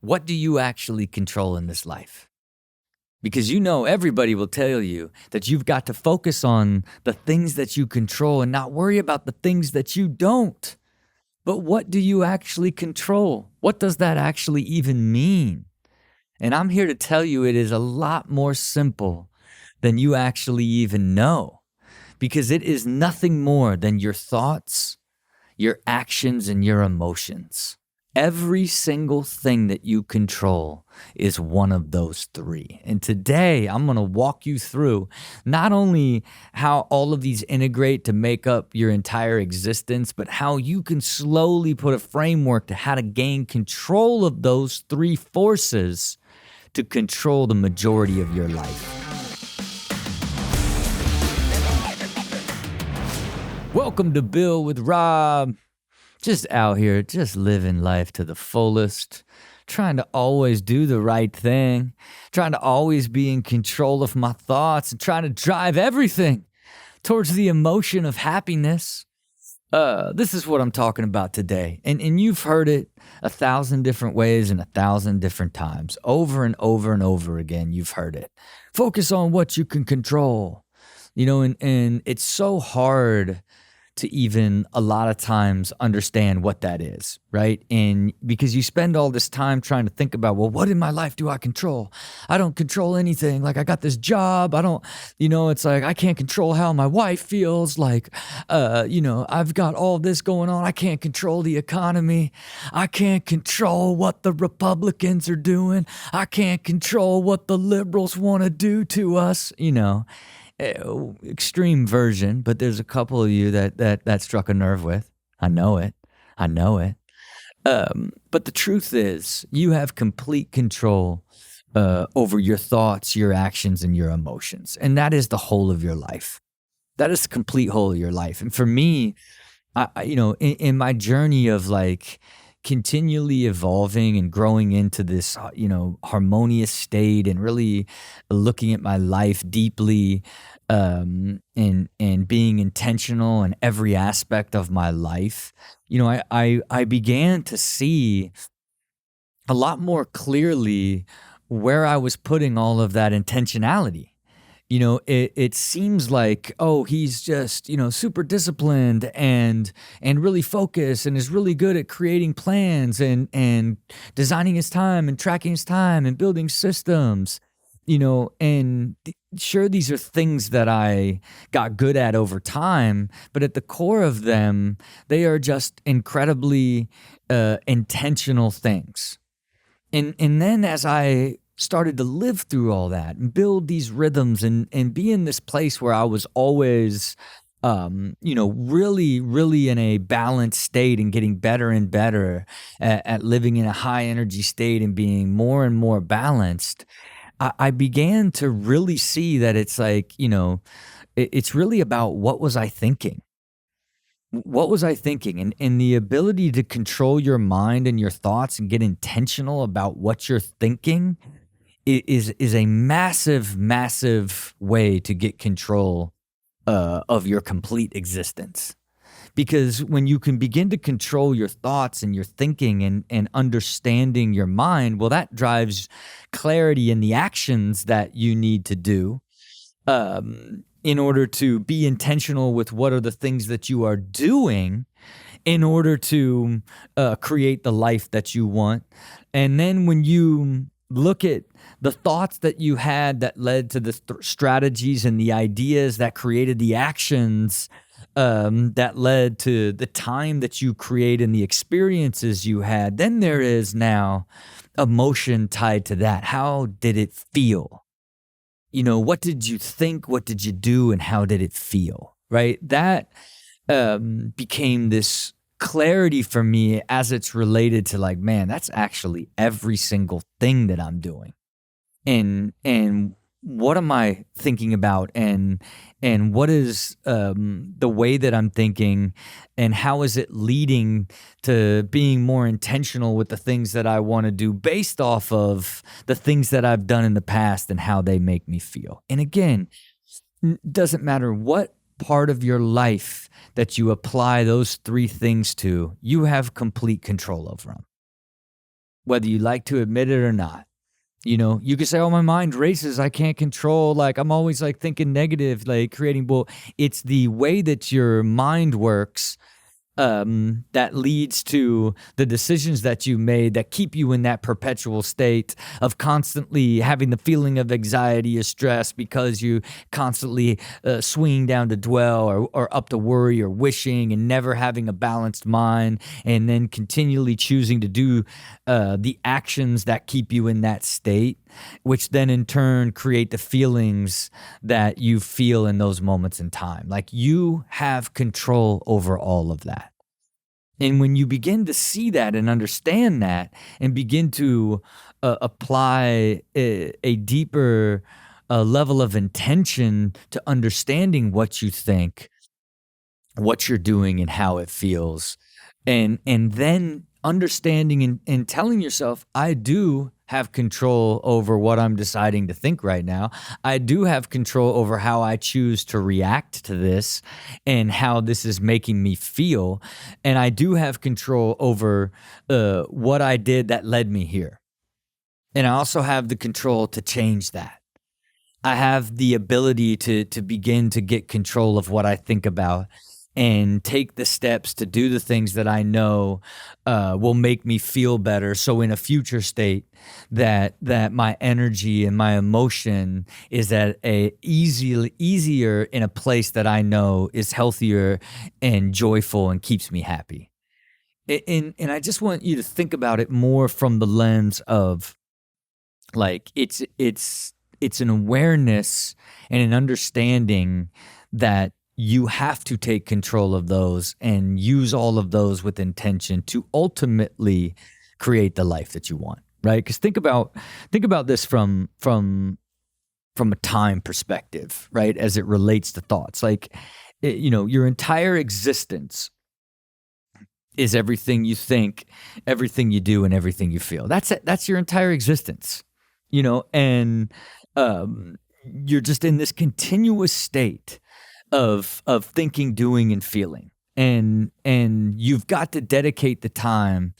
What do you actually control in this life? Because everybody will tell you that you've got to focus on the things that you control and not worry about the things that you don't. But what do you actually control? What does that actually even mean? And I'm here to tell you it is a lot more simple than you actually even know, because it is nothing more than your thoughts, your actions, and your emotions. Every single thing that you control is one of those three. And today I'm going to walk you through not only how all of these integrate to make up your entire existence, but how you can slowly put a framework to how to gain control of those three forces to control the majority of your life. Welcome to Bill with Rob. Just out here, just living life to the fullest, trying to always do the right thing, trying to always be in control of my thoughts, and trying to drive everything towards the emotion of happiness. This is what I'm talking about today. And you've heard it 1,000 different ways and 1,000 different times. Over and over and over again, you've heard it. Focus on what you can control. And it's so hard to even a lot of times understand what that is, right? And because you spend all this time trying to think about, well, what in my life do I control? I don't control anything. Like, I got this job. It's like, I can't control how my wife feels. Like, I've got all this going on. I can't control the economy. I can't control what the Republicans are doing. I can't control what the liberals want to do to us, extreme version, but there's a couple of you that struck a nerve with. I know it. But the truth is, you have complete control over your thoughts, your actions, and your emotions. And that is the whole of your life. That is the complete whole of your life. And for me, in my journey of like continually evolving and growing into this, harmonious state and really looking at my life deeply, and being intentional in every aspect of my life, I began to see a lot more clearly where I was putting all of that intentionality. It seems like, he's just, super disciplined and really focused and is really good at creating plans and designing his time and tracking his time and building systems, and sure, these are things that I got good at over time, but at the core of them, they are just incredibly intentional things. And then as I started to live through all that and build these rhythms and be in this place where I was always, really, really in a balanced state and getting better and better at living in a high energy state and being more and more balanced, I began to really see that it's like, it's really about what was I thinking? What was I thinking? And the ability to control your mind and your thoughts and get intentional about what you're thinking is a massive, massive way to get control of your complete existence. Because when you can begin to control your thoughts and your thinking and understanding your mind, well, that drives clarity in the actions that you need to do in order to be intentional with what are the things that you are doing in order to create the life that you want. And then when you look at the thoughts that you had that led to the strategies and the ideas that created the actions that led to the time that you create and the experiences you had, then there is now emotion tied to that. How did it feel? What did you think? What did you do? And how did it feel? Right? That became this clarity for me as it's related to like, man, that's actually every single thing that I'm doing. And what am I thinking about, and what is the way that I'm thinking, and how is it leading to being more intentional with the things that I want to do based off of the things that I've done in the past and how they make me feel. And again, doesn't matter what part of your life that you apply those three things to, you have complete control over them. whether you like to admit it or not. You can say, oh, my mind races. I can't control. Like, I'm always like thinking negative, like creating. Well, it's the way that your mind works that leads to the decisions that you made that keep you in that perpetual state of constantly having the feeling of anxiety or stress because you constantly swing down to dwell or up to worry or wishing and never having a balanced mind, and then continually choosing to do the actions that keep you in that state, which then in turn create the feelings that you feel in those moments in time. Like, you have control over all of that. And when you begin to see that and understand that and begin to apply a deeper level of intention to understanding what you think, what you're doing, and how it feels, and then understanding and telling yourself, I do have control over what I'm deciding to think right now. I do have control over how I choose to react to this and how this is making me feel. And I do have control over what I did that led me here. And I also have the control to change that. I have the ability to begin to get control of what I think about and take the steps to do the things that I know will make me feel better. So in a future state, that my energy and my emotion is at a easier in a place that I know is healthier and joyful and keeps me happy. And I just want you to think about it more from the lens of, like, it's an awareness and an understanding that you have to take control of those and use all of those with intention to ultimately create the life that you want, right? Because think about this from a time perspective, right? As it relates to thoughts, like, your entire existence is everything you think, everything you do, and everything you feel. That's your entire existence, and you're just in this continuous state of thinking, doing, and feeling, and you've got to dedicate the time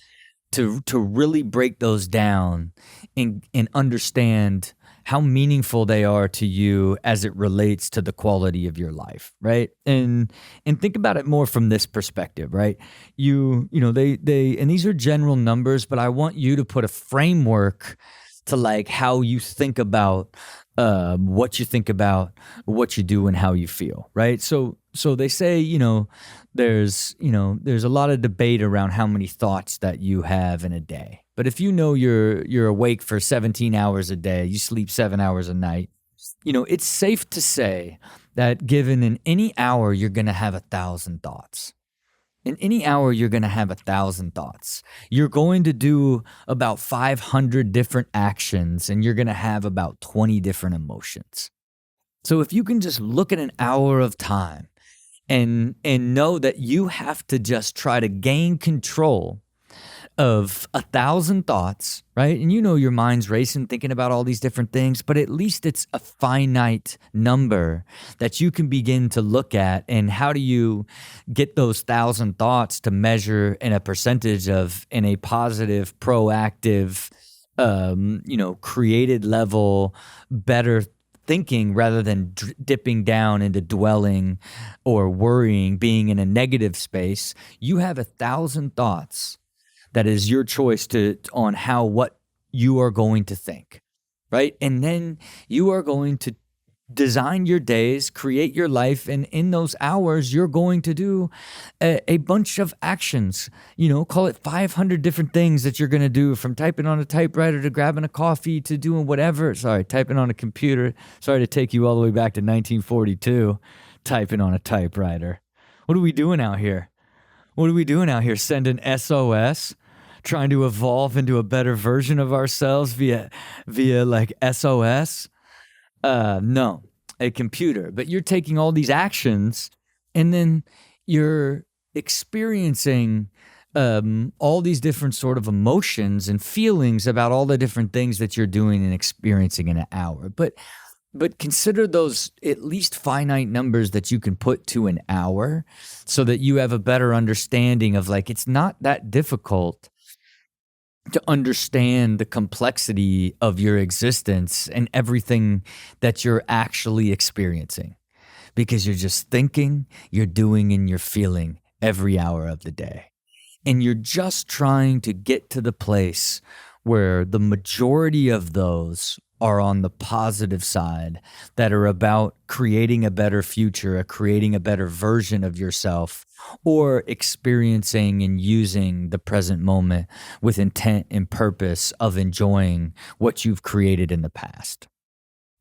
to really break those down and understand how meaningful they are to you as it relates to the quality of your life, right? And think about it more from this perspective, right? They and these are general numbers, but I want you to put a framework to, like, how you think about what you think about, what you do, and how you feel, right? So they say, there's a lot of debate around how many thoughts that you have in a day. But if you're awake for 17 hours a day, you sleep 7 hours a night, it's safe to say that given in any hour, you're going to have 1,000 thoughts. In any hour, you're going to have 1,000 thoughts. You're going to do about 500 different actions, and you're going to have about 20 different emotions. So if you can just look at an hour of time and know that you have to just try to gain control of 1,000 thoughts, right? And your mind's racing, thinking about all these different things, but at least it's a finite number that you can begin to look at. And how do you get those 1,000 thoughts to measure in a percentage of, in a positive, proactive, created level, better thinking, rather than dipping down into dwelling or worrying, being in a negative space? You have 1,000 thoughts. That is your choice on what you are going to think, right? And then you are going to design your days, create your life, and in those hours, you're going to do a bunch of actions. Call it 500 different things that you're going to do, from typing on a typewriter to grabbing a coffee to doing whatever. Typing on a computer. Sorry to take you all the way back to 1942, typing on a typewriter. What are we doing out here? Sending SOS? Trying to evolve into a better version of ourselves via like SOS? No, a computer. But you're taking all these actions, and then you're experiencing all these different sort of emotions and feelings about all the different things that you're doing and experiencing in an hour. But consider those at least finite numbers that you can put to an hour, so that you have a better understanding of, like, it's not that difficult to understand the complexity of your existence and everything that you're actually experiencing, because you're just thinking, you're doing, and you're feeling every hour of the day. And you're just trying to get to the place where the majority of those are on the positive side, that are about creating a better future, creating a better version of yourself, or experiencing and using the present moment with intent and purpose of enjoying what you've created in the past.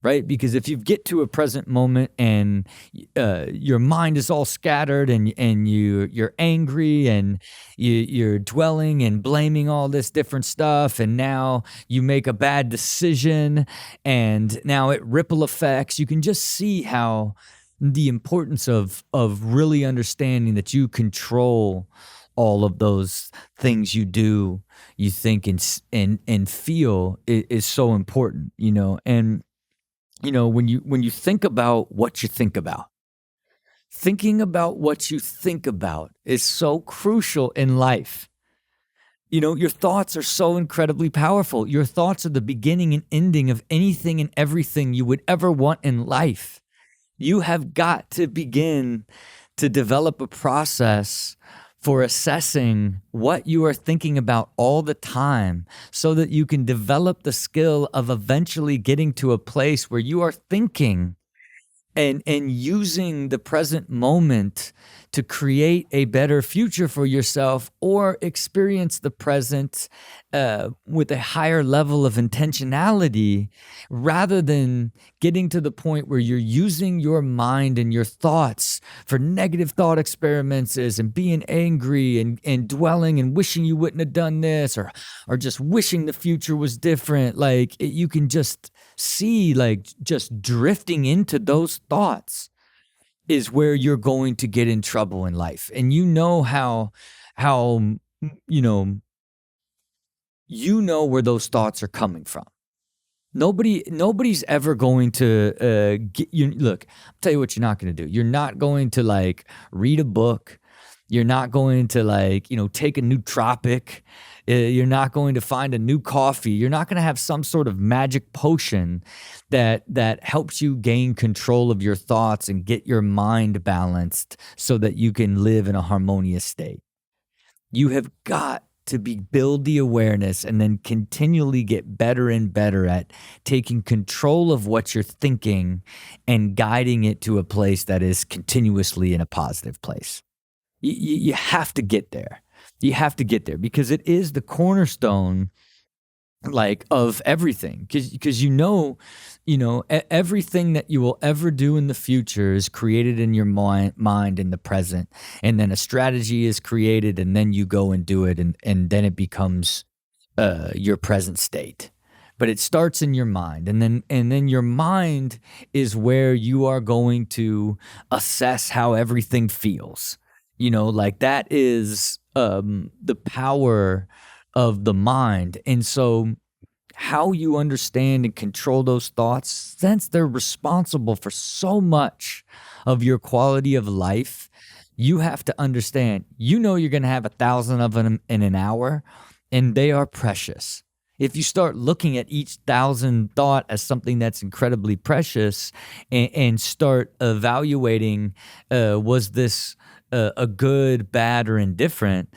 Right? Because if you get to a present moment and your mind is all scattered, and you're angry, and you're dwelling and blaming all this different stuff, and now you make a bad decision, and now it ripple effects, you can just see how the importance of really understanding that you control all of those things you do, you think, and feel is so important, and when you think about what you think about, thinking about what you think about is so crucial in life. Your thoughts are so incredibly powerful. Your thoughts are the beginning and ending of anything and everything you would ever want in life. You have got to begin to develop a process for assessing what you are thinking about all the time, so that you can develop the skill of eventually getting to a place where you are thinking and using the present moment to create a better future for yourself, or experience the present with a higher level of intentionality, rather than getting to the point where you're using your mind and your thoughts for negative thought experiments, and being angry, and dwelling and wishing you wouldn't have done this, or just wishing the future was different. You can just see, just drifting into those thoughts is where you're going to get in trouble in life. And how where those thoughts are coming from. Nobody's ever going to get you. Look, I'll tell you what you're not going to do. You're not going to read a book. You're not going to take a nootropic. You're not going to find a new coffee. You're not going to have some sort of magic potion that helps you gain control of your thoughts and get your mind balanced so that you can live in a harmonious state. You have got to build the awareness, and then continually get better and better at taking control of what you're thinking and guiding it to a place that is continuously in a positive place. You have to get there. You have to get there, because it is the cornerstone of everything, because everything that you will ever do in the future is created in your mind in the present, and then a strategy is created, and then you go and do it, and then it becomes your present state. But it starts in your mind, and then your mind is where you are going to assess how everything feels. That is the power of the mind. And so how you understand and control those thoughts, since they're responsible for so much of your quality of life, you have to understand, you're going to have 1,000 of them in an hour, and they are precious. If you start looking at each 1,000 thought as something that's incredibly precious, and start evaluating, was this a good, bad, or indifferent,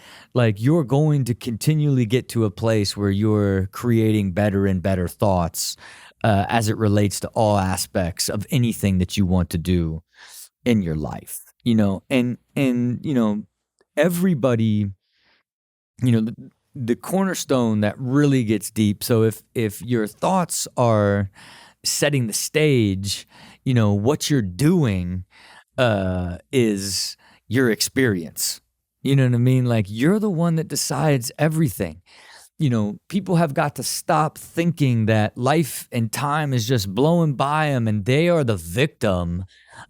you're going to continually get to a place where you're creating better and better thoughts as it relates to all aspects of anything that you want to do in your life. And everybody, the cornerstone that really gets deep. So if your thoughts are setting the stage, what you're doing is your experience. You know what I mean? You're the one that decides everything. People have got to stop thinking that life and time is just blowing by them, and they are the victim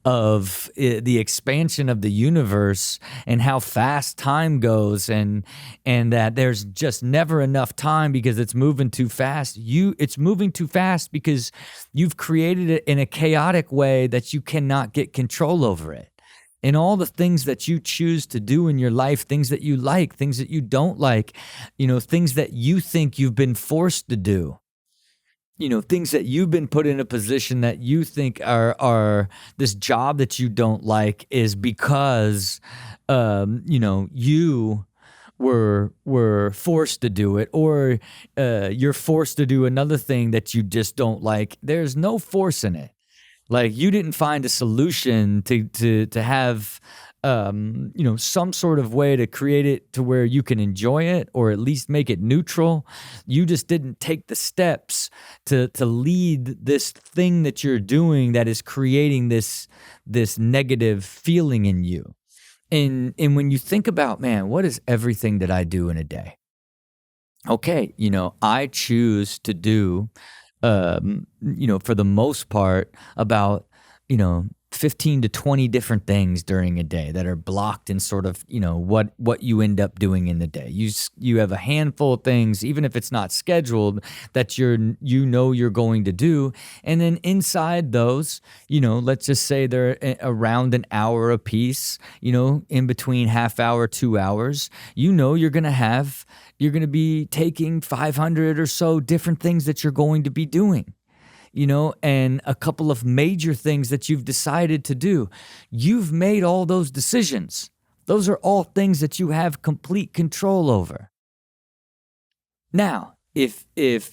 of the expansion of the universe and how fast time goes, and that there's just never enough time because it's moving too fast. It's moving too fast because you've created it in a chaotic way that you cannot get control over it. in all the things that you choose to do in your life, things that you like, things that you don't like, things that you think you've been forced to do, things that you've been put in a position that you think are this job that you don't like is because, you were forced to do it, or you're forced to do another thing that you just don't like. There's no force in it. Like, you didn't find a solution to have some sort of way to create it to where you can enjoy it, or at least make it neutral. You just didn't take the steps to lead this thing that you're doing that is creating this negative feeling in you. And when you think about, man, what is everything that I do in a day? Okay, I choose to do, for the most part, about, 15 to 20 different things during a day that are blocked in sort of, what you end up doing in the day. You have a handful of things, even if it's not scheduled, that you're going to do. And then inside those, let's just say they're around an hour a piece, in between half hour, 2 hours, you're going to be taking 500 or so different things that you're going to be doing, and a couple of major things that you've decided to do. You've made all those decisions. Those are all things that you have complete control over. Now, if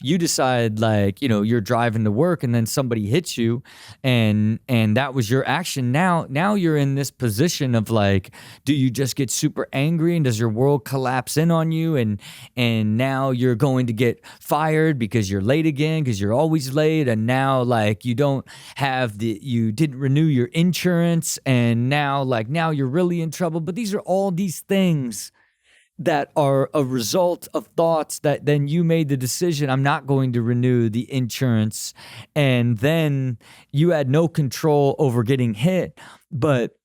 you decide, like, you're driving to work and then somebody hits you, and that was your action, now you're in this position of, like, do you just get super angry and does your world collapse in on you, and now you're going to get fired because you're late again, because you're always late, and now, like, you didn't renew your insurance, and now you're really in trouble. But these are all these things that are a result of thoughts that then you made the decision, I'm not going to renew the insurance. And then you had no control over getting hit, but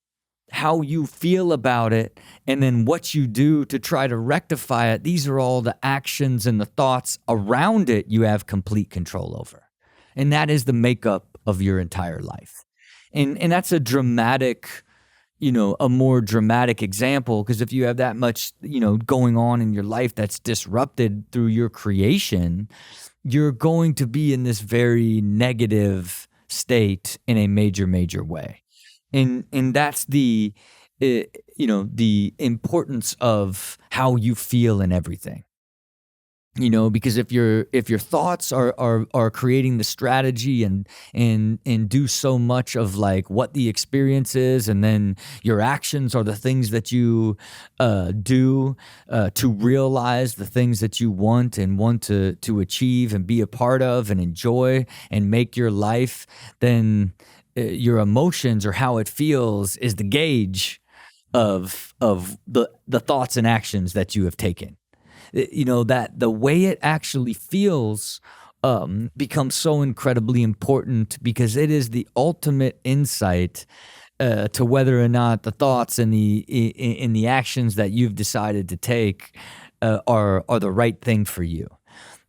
how you feel about it and then what you do to try to rectify it, these are all the actions and the thoughts around it you have complete control over. And that is the makeup of your entire life. And that's a more dramatic example, because if you have that much, going on in your life that's disrupted through your creation, you're going to be in this very negative state in a major, major way. And that's the importance of how you feel in everything. Because if your thoughts are creating the strategy and do so much of, like, what the experience is, and then your actions are the things that you do to realize the things that you want to achieve and be a part of and enjoy and make your life, then your emotions, or how it feels, is the gauge of the thoughts and actions that you have taken. That the way it actually feels becomes so incredibly important, because it is the ultimate insight to whether or not the thoughts and the actions that you've decided to take are the right thing for you.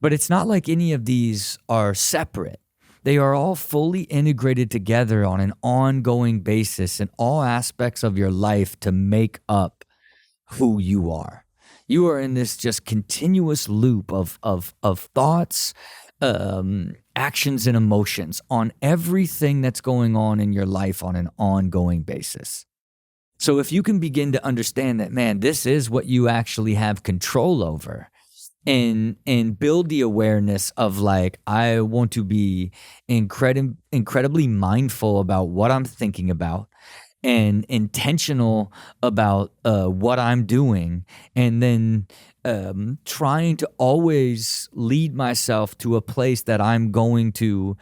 But it's not like any of these are separate. They are all fully integrated together on an ongoing basis in all aspects of your life to make up who you are. You are in this just continuous loop of thoughts, actions, and emotions on everything that's going on in your life on an ongoing basis. So if you can begin to understand that, man, this is what you actually have control over, and build the awareness of, like, I want to be incredibly mindful about what I'm thinking about, and intentional about what I'm doing, and then trying to always lead myself to a place that I'm going to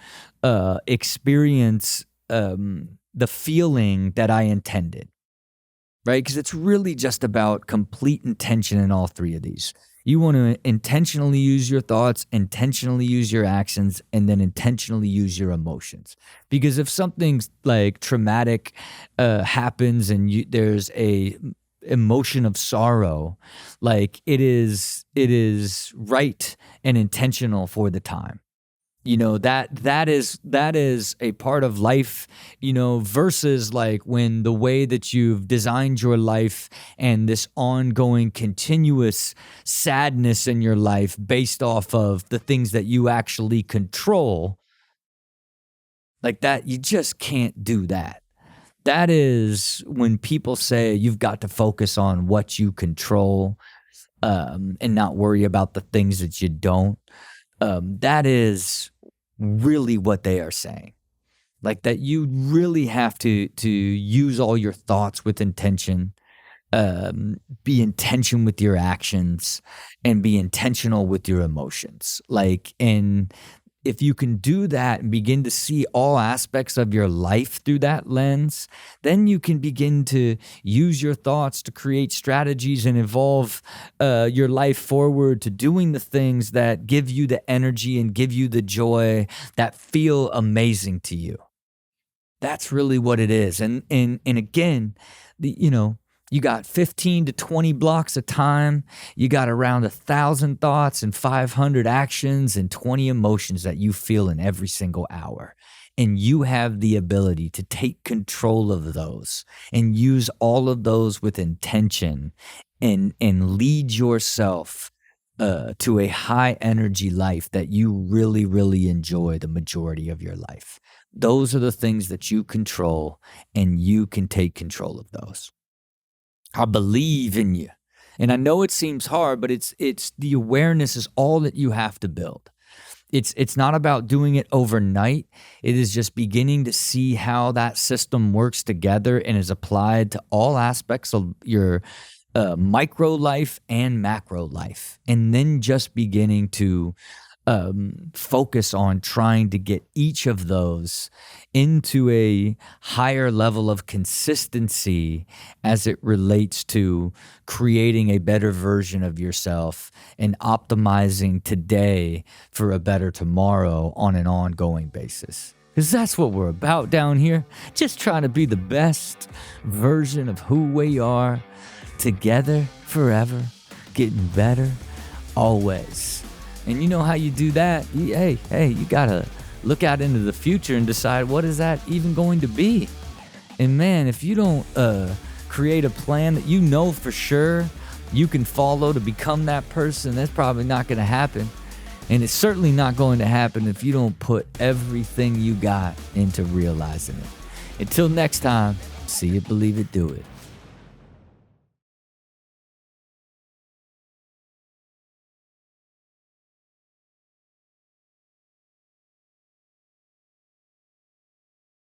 experience the feeling that I intended, right? Because it's really just about complete intention in all three of these. You want to intentionally use your thoughts, intentionally use your actions, and then intentionally use your emotions. Because if something like traumatic happens and there's a emotion of sorrow, like, it is right and intentional for the time. That is a part of life, versus like when the way that you've designed your life and this ongoing continuous sadness in your life based off of the things that you actually control, like that, you just can't do that. That is when people say you've got to focus on what you control, and not worry about the things that you don't. That is really what they are saying. Like that, you really have to use all your thoughts with intention, be intention with your actions, and be intentional with your emotions. Like, and if you can do that and begin to see all aspects of your life through that lens, then you can begin to use your thoughts to create strategies and evolve your life forward to doing the things that give you the energy and give you the joy that feel amazing to you. That's really what it is. And again, you got 15 to 20 blocks of time. You got around 1,000 thoughts and 500 actions and 20 emotions that you feel in every single hour. And you have the ability to take control of those and use all of those with intention and lead yourself to a high energy life that you really, really enjoy the majority of your life. Those are the things that you control, and you can take control of those. I believe in you. And I know it seems hard, but it's the awareness is all that you have to build. It's not about doing it overnight. It is just beginning to see how that system works together and is applied to all aspects of your micro life and macro life. And then just beginning to focus on trying to get each of those into a higher level of consistency as it relates to creating a better version of yourself and optimizing today for a better tomorrow on an ongoing basis. Because that's what we're about down here. Just trying to be the best version of who we are together forever, getting better always. And you know how you do that? You gotta look out into the future and decide, what is that even going to be? And man, if you don't create a plan that you know for sure you can follow to become that person, that's probably not going to happen. And it's certainly not going to happen if you don't put everything you got into realizing it. Until next time, see it, believe it, do it.